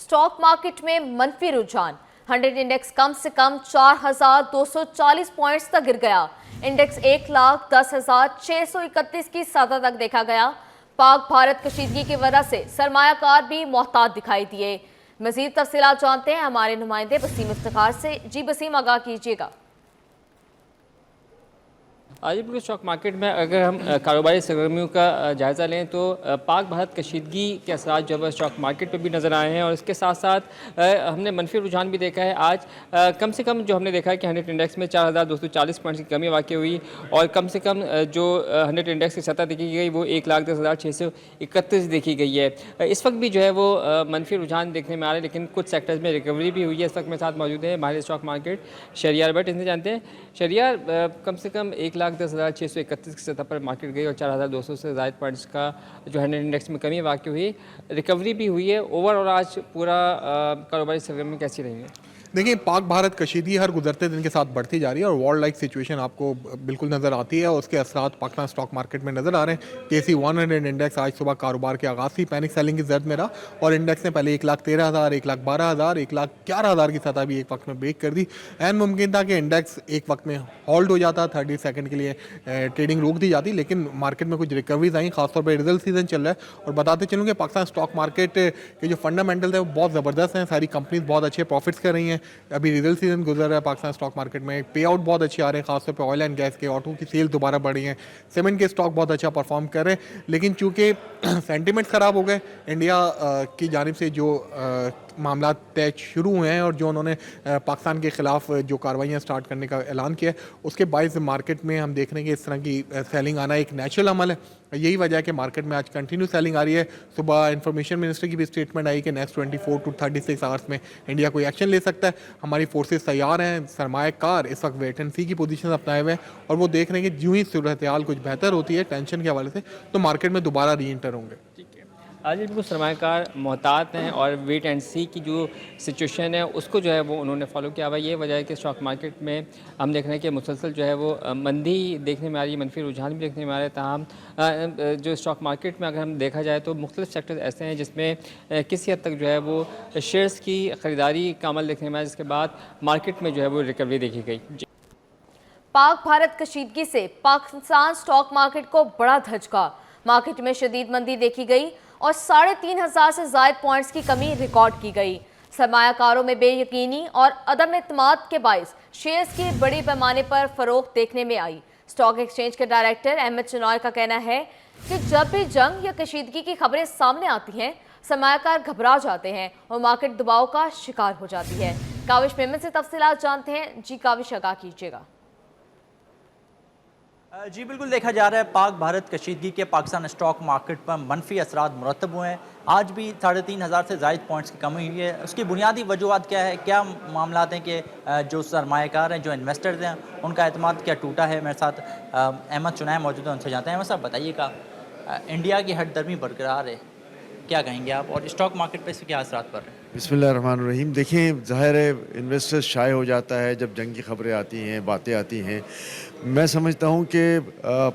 Stock market में मनफी रुझान। 100 इंडेक्स कम से कम 4,240 पॉइंट्स तक गिर गया। इंडेक्स 1,10,631 की सतह तक देखा गया। पाक भारत कशीदगी की वजह से सरमायाकार भी मोहतात दिखाई दिए। मजीद तफसीलात जानते हैं हमारे नुमाइंदे वसीम इफ्तिखार से। जी वसीम, आगाह कीजिएगा। आज बिल्कुल स्टॉक मार्केट में अगर हम कारोबारी सरगर्मियों का जायज़ा लें तो पाक भारत कशीदगी के असरात जो है स्टॉक मार्केट पे भी नज़र आए हैं और इसके साथ साथ हमने मनफी रुझान भी देखा है। आज कम से कम जो हमने देखा है कि 100 इंडेक्स में 4,240 पॉइंट्स की कमी वाक़ई हुई और कम से कम जो 100 इंडेक्स की सतह देखी गई वो 1,10,631 देखी गई है। इस वक्त भी जो है वो मनफी रुझान देखने में आ रहे हैं, लेकिन कुछ सेक्टर्स में रिकवरी भी हुई है। इस वक्त मेरे साथ मौजूद है माहिर स्टॉक मार्केट शहरियार भट्ट, इनसे जानते हैं। शहरियार, कम से कम 1,10,631 की सतह पर मार्केट गई और 4,200 से ज़ायद पॉइंट्स का जो 100 इंडेक्स में कमी वाक़ई हुई, रिकवरी भी हुई है। ओवरऑल आज पूरा कारोबारी सरगर्मी कैसी रही है? देखिए, पाक भारत कशीदगी हर गुजरते दिन के साथ बढ़ती जा रही है और वॉर लाइक सिचुएशन आपको बिल्कुल नज़र आती है और उसके असरात पाकिस्तान स्टॉक मार्केट में नज़र आ रहे हैं। KC 100 इंडेक्स आज सुबह कारोबार के आगाज़ से पैनिक सेलिंग की जर्द में रहा और इंडेक्स ने पहले 1,13,000, 1,12,000, 1,11,000 की सतह भी एक वक्त में ब्रेक कर दी। एन मुमकिन था कि इंडेक्स एक वक्त में होल्ड हो जाता, 30 सेकंड के लिए ट्रेडिंग रोक दी जाती, लेकिन मार्केट में कुछ रिकवरीज आई, खासतौर पर रिजल्ट सीजन चल रहा है। और बताते चलूँ कि पाकिस्तान स्टॉक मार्केट के जो फंडामेंटल्स है वो बहुत ज़बरदस्त हैं। सारी कंपनीज बहुत अच्छे प्रॉफिट्स कर रही हैं। अभी रिजल्ट सीजन गुजर रहा है पाकिस्तान स्टॉक मार्केट में, पे आउट बहुत अच्छे आ रहे हैं, खासतौर पे ऑयल एंड गैस के, ऑटो की सेल दोबारा बढ़ी हैं, सीमेंट के स्टॉक बहुत अच्छा परफॉर्म कर रहे हैं। लेकिन चूंकि सेंटिमेंट ख़राब हो गए, इंडिया की जानिब से जो मामला तय शुरू हुए हैं और जो उन्होंने पाकिस्तान के ख़िलाफ़ जो कार्रवाइयाँ स्टार्ट करने का ऐलान किया है, उसके बायस मार्केट में हम देख रहे हैं कि इस तरह की सेलिंग आना एक नेचुरल अमल है। यही वजह है कि मार्केट में आज कंटिन्यू सेलिंग आ रही है। सुबह इंफॉर्मेशन मिनिस्टर की भी स्टेटमेंट आई कि नेक्स्ट 24 to 36 आवर्स में इंडिया कोई एक्शन ले सकता है। हमारी फोर्सेस तैयार हैं, सरमायाकार इस वक्त वेट एंड सी की पोजीशन अपनाए हुए हैं और वो देख रहे हैं कि जो ही सूरत हाल कुछ बेहतर होती है टेंशन के हवाले से तो मार्केट में दोबारा री एंटर होंगे। आज बिल्कुल सरमायाकार मोहतात हैं और वेट एंड सी की जो सिचुएशन है उसको जो है वो उन्होंने फॉलो किया हुआ। ये वजह है कि स्टॉक मार्केट में हम देख रहे हैं कि मुसलसल जो है वो मंदी देखने में आ रही है, मनफी रुझान भी देखने में आ रहे हैं। ताहम जो स्टॉक मार्केट में अगर हम देखा जाए तो मुख्तलिफ सेक्टर्स ऐसे हैं जिसमें किसी हद तक जो है वो शेयर्स की ख़रीदारी का अमल देखने में आया, जिसके बाद मार्केट में जो है वो रिकवरी देखी गई। पाक भारत कशीदगी से पाकिस्तान स्टॉक मार्केट को बड़ा धचका। मार्केट में शदीद मंदी देखी गई और 3,500 से ज़ायद पॉइंट्स की कमी रिकॉर्ड की गई। सरमायाकारों में बेयकीनी और अदम एतमाद के बायस शेयर्स की बड़ी पैमाने पर फरोख्त देखने में आई। स्टॉक एक्सचेंज के डायरेक्टर अहमद चनॉय का कहना है कि जब भी जंग या कशीदगी की खबरें सामने आती हैं, सरमायाकार घबरा जाते हैं और मार्केट दबाव का शिकार हो जाती है। काविश मेमन से तफसीलात जानते हैं। जी काविश, आगाह कीजिएगा। जी बिल्कुल, देखा जा रहा है पाक भारत कशीदगी के पाकिस्तान स्टॉक मार्केट पर मनफी असरात मुरतब हुए हैं। आज भी 3,500 से ज़ायद पॉइंट्स की कमी हुई है। उसकी बुनियादी वजूहत क्या है, क्या मामला हैं कि जो सरमायाकार हैं, जो इन्वेस्टर्स हैं, उनका एतमाद क्या टूटा है? मेरे साथ अहमद चुनाय मौजूद है, उनसे जानते हैं। अहमद साहब बताइएगा, इंडिया की हट दर्मी बरकरार है, क्या कहेंगे आप, और स्टॉक मार्केट पर इससे क्या असरात पड़ रहे हैं? बिस्मिल्लाहिर्रहमानिर्रहीम। देखें, ज़ाहिर है इन्वेस्टर्स शाय हो जाता है जब जंग की खबरें आती हैं, बातें आती हैं। मैं समझता हूँ कि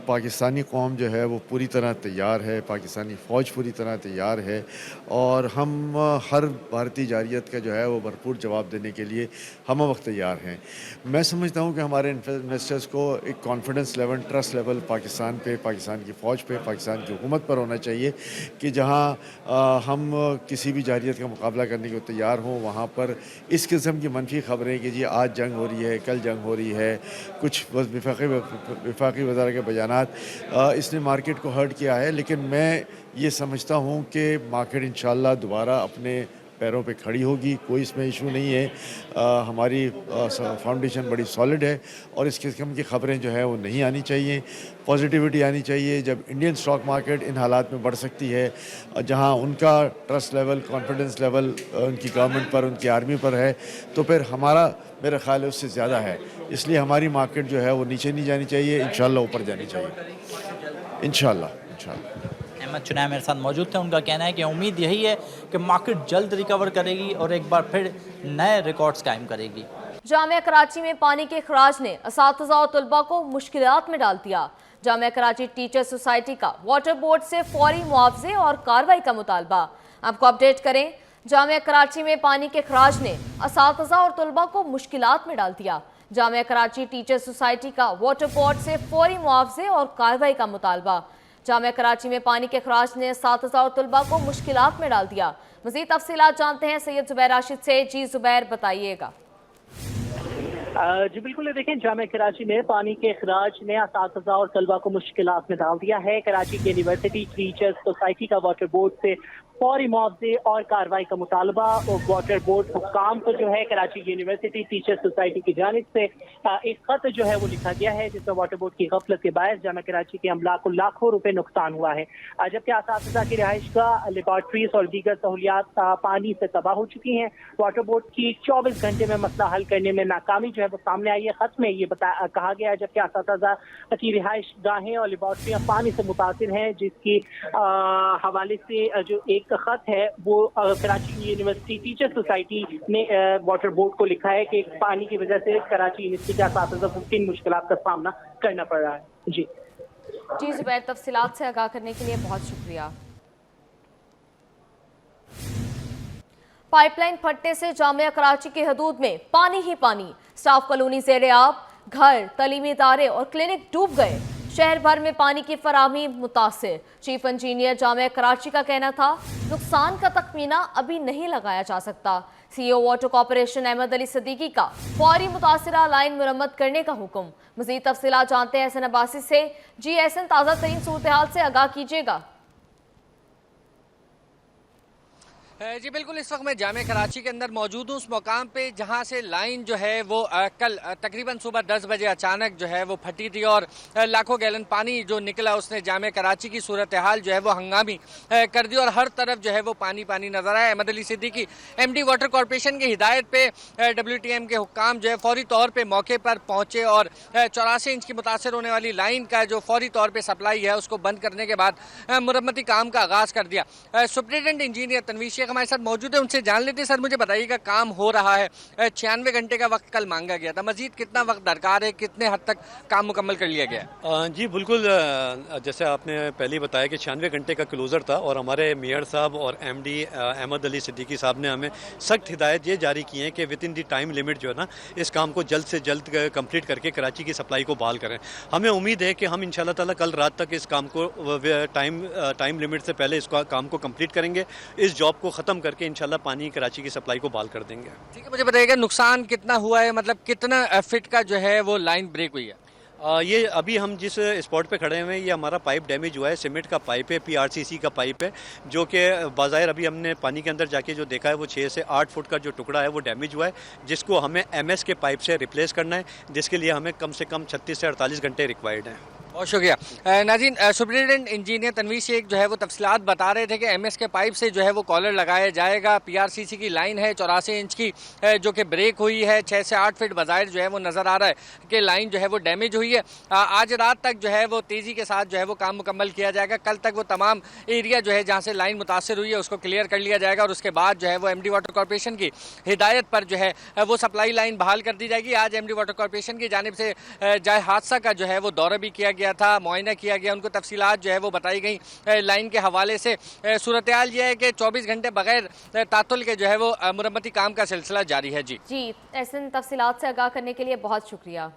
पाकिस्तानी कौम जो है वो पूरी तरह तैयार है, पाकिस्तानी फ़ौज पूरी तरह तैयार है और हम हर भारतीय जारियत का जो है वो भरपूर जवाब देने के लिए हम वक्त तैयार हैं। मैं समझता हूँ कि हमारे इन्वेस्टर्स को एक confidence level, trust level Pakistan पे, पाकिस्तान की फ़ौज पे, पाकिस्तान की हुकूमत पर होना चाहिए कि जहाँ हम किसी भी जारियत का मुकाबला करने को तैयार हों, वहाँ पर इस किस्म की मनफी खबरें कि जी आज जंग हो रही है, कल जंग हो रही है, कुछ वफाकी वज़ारत के बयानात, इसने मार्केट को हर्ट किया है। लेकिन मैं ये समझता हूँ कि मार्केट इंशाल्लाह दोबारा अपने पैरों पे खड़ी होगी, कोई इसमें इशू नहीं है। हमारी फाउंडेशन बड़ी सॉलिड है और इस किस्म की खबरें जो है वो नहीं आनी चाहिए, पॉजिटिविटी आनी चाहिए। जब इंडियन स्टॉक मार्केट इन हालात में बढ़ सकती है, जहां उनका ट्रस्ट लेवल, कॉन्फिडेंस लेवल उनकी गवर्नमेंट पर, उनकी आर्मी पर है, तो फिर हमारा मेरा ख्याल है उससे ज़्यादा है। इसलिए हमारी मार्केट जो है वो नीचे नहीं जानी चाहिए, इंशाल्लाह ऊपर जानी चाहिए, इंशाल्लाह। अहमद चुनाय मेरे साथ मौजूद थे। उनका कहना है कि उम्मीद यही है कि मार्केट जल्द रिकवर करेगी और एक बार फिर नए रिकॉर्ड्स कायम करेगी। जामिया कराची में पानी के खराज ने असातिज़ा और तलबा को मुश्किलात में डाल दिया। जामिया कराची टीचर सोसाइटी का वाटर बोर्ड से फौरी मुआवजे और कार्रवाई का मुतालबा। आपको अपडेट करें, जामिया कराची में पानी के खराज ने असातिज़ा और तलबा को मुश्किलात में डाल दिया। जामिया कराची टीचर सोसाइटी का वाटर बोर्ड से फौरी मुआवजे और कार्रवाई का मुतालबा। जामिया कराची में पानी के खराज ने असातिज़ा और तलबा को मुश्किलात में डाल दिया। मज़ीद तफसीलात जानते हैं सैयद ज़ुबैर राशिद से। जी ज़ुबैर, बताइएगा। जी बिल्कुल, देखें, जामिया कराची में पानी के अखराज ने असातिज़ा और तलबा को मुश्किलात में डाल दिया है। कराची की यूनिवर्सिटी टीचर्स सोसाइटी का वाटर बोर्ड से फौरी मुआवजे और कार्रवाई का मुतालबा। और वाटर बोर्ड हुक्काम को जो है कराची यूनिवर्सिटी टीचर्स सोसाइटी की जानिब से एक खत जो है वो लिखा गया है, जिसमें वाटर बोर्ड की गफलत के बायस जामिया कराची के अमला को लाखों रुपए नुकसान हुआ है। जबकि असातिज़ा की रिहाइश का लेबॉर्ट्रीज और दीगर सहूलियात पानी से तबाह हो चुकी हैं। वाटर बोर्ड की 24 घंटे में मसला हल करने में नाकामी जो है वो सामने आई है। खत में ये कहा गया है, जबकि असातिज़ा की रिहाइश गाहें और लेबॉर्ट्रियाँ पानी से मुतासिर हैं, जिसकी हवाले से जो एक खत है वो कराची यूनिवर्सिटी टीचर सोसाइटी ने वाटर बोर्ड को लिखा है कि पानी की वजह से कराची यूनिवर्सिटी के असातिज़ा को किन मुश्किलात का सामना करना पड़ रहा है। जी ज़ुबैर, तफसीलात से आगाह करने के लिए बहुत शुक्रिया। पाइपलाइन फटने से जामिया कराची की हदूद में पानी ही पानी। स्टाफ कॉलोनी ज़ेरे आब, घर, तलीमी इदारे और क्लिनिक डूब गए। शहर भर में पानी की फराहमी मुतासिर। चीफ इंजीनियर जामिया कराची का कहना था, नुकसान का तखमीना अभी नहीं लगाया जा सकता। CEO water corporation Ahmed Ali Siddiqui का फौरी मुतासिरा लाइन मुरम्मत करने का हुक्म। मज़ीद तफसीलात जानते हैं एहसन अब्बासी से। जी एहसन, ताज़ा तरीन सूरत हाल से आगाह कीजिएगा। जी बिल्कुल, इस वक्त मैं जामिया कराची के अंदर मौजूद हूँ उस मुकाम पे जहाँ से लाइन जो है वो कल तकरीबन सुबह 10 बजे अचानक जो है वो फटी थी और लाखों गैलन पानी जो निकला उसने जामिया कराची की सूरत हाल जो है वो हंगामी कर दी और हर तरफ जो है वो पानी पानी नजर आया। Ahmed Ali Siddiqui MD water corporation की हिदायत पे WTM के हुक्काम जो है फौरी तौर पर मौके पर पहुँचे और 84 इंच की मुतासर होने वाली लाइन का जो फौरी तौर पर सप्लाई है उसको बंद करने के बाद मुरम्मती काम का आगाज़ कर दिया। सुपरिटेंडेंट इंजीनियर तनवीर हमारे साथ मौजूद है, उनसे जान लेते हैं। सर, मुझे बताइएगा, काम हो रहा है, 96 घंटे का वक्त कल मांगा गया था, मजीद कितना वक्त दरकार है, कितने हद तक काम मुकम्मल कर लिया गया है? जी बिल्कुल, जैसे आपने पहले ही बताया कि 96 घंटे का क्लोज़र था और हमारे मेयर साहब और MD अहमद अली सिद्दीकी साहब ने हमें सख्त हिदायत ये जारी की है कि with in the time limit जो है ना इस काम को जल्द से जल्द कंप्लीट करके कराची की सप्लाई को बहाल करें। हमें उम्मीद है कि हम इंशाल्लाह ताला कल रात तक इस काम को टाइम लिमिट से पहले इस काम को कंप्लीट करेंगे। इस जॉब को ख़त्म करके इंशाल्लाह पानी कराची की सप्लाई को बहाल कर देंगे। ठीक है, मुझे बताइएगा नुकसान कितना हुआ है, मतलब कितना फिट का जो है वो लाइन ब्रेक हुई है? ये अभी हम जिस स्पॉट पे खड़े हुए हैं ये हमारा पाइप डैमेज हुआ है, सीमेंट का पाइप है, PRCC का पाइप है, जो कि बाज़ाहिर अभी हमने पानी के अंदर जाके जो देखा है वो 6 से 8 फुट का जो टुकड़ा है वो डैमेज हुआ है, जिसको हमें MS के पाइप से रिप्लेस करना है, जिसके लिए हमें कम से कम 36 से 48 घंटे रिक्वायर्ड हैं। बहुत शुक्रिया। नाज़रीन, सुपरिटेंडेंट इंजीनियर तनवीर शेख जो है वो तफसीलात बता रहे थे कि MS के पाइप से जो है वो कॉलर लगाया जाएगा। PRCC की लाइन है 84 इंच की जो कि ब्रेक हुई है, 6 से 8 फीट बाज़ाहिर जो है वो नज़र आ रहा है कि लाइन जो है वो डैमेज हुई है। आज रात तक जो है वो तेज़ी के साथ जो है वो काम मुकम्मल किया जाएगा। कल तक वो तमाम एरिया जो है जहाँ से लाइन मुतासर हुई है उसको क्लियर कर लिया जाएगा और उसके बाद जो है वो MD वाटर कॉर्पोरेशन की हिदायत पर जो है वो सप्लाई लाइन बहाल कर दी जाएगी। आज MD वाटर कॉर्पोरेशन की जानिब से जाए हादसा का जो है वो दौरा भी किया गया था, मुआयना किया गया, उनको तफसीलात जो है वो बताई गई लाइन के हवाले से। सूरत हाल ये है कि 24 घंटे बगैर तातुल के जो है वो मुरम्मती काम का सिलसिला जारी है। जी ऐसे तफसीलात से आगाह करने के लिए बहुत शुक्रिया।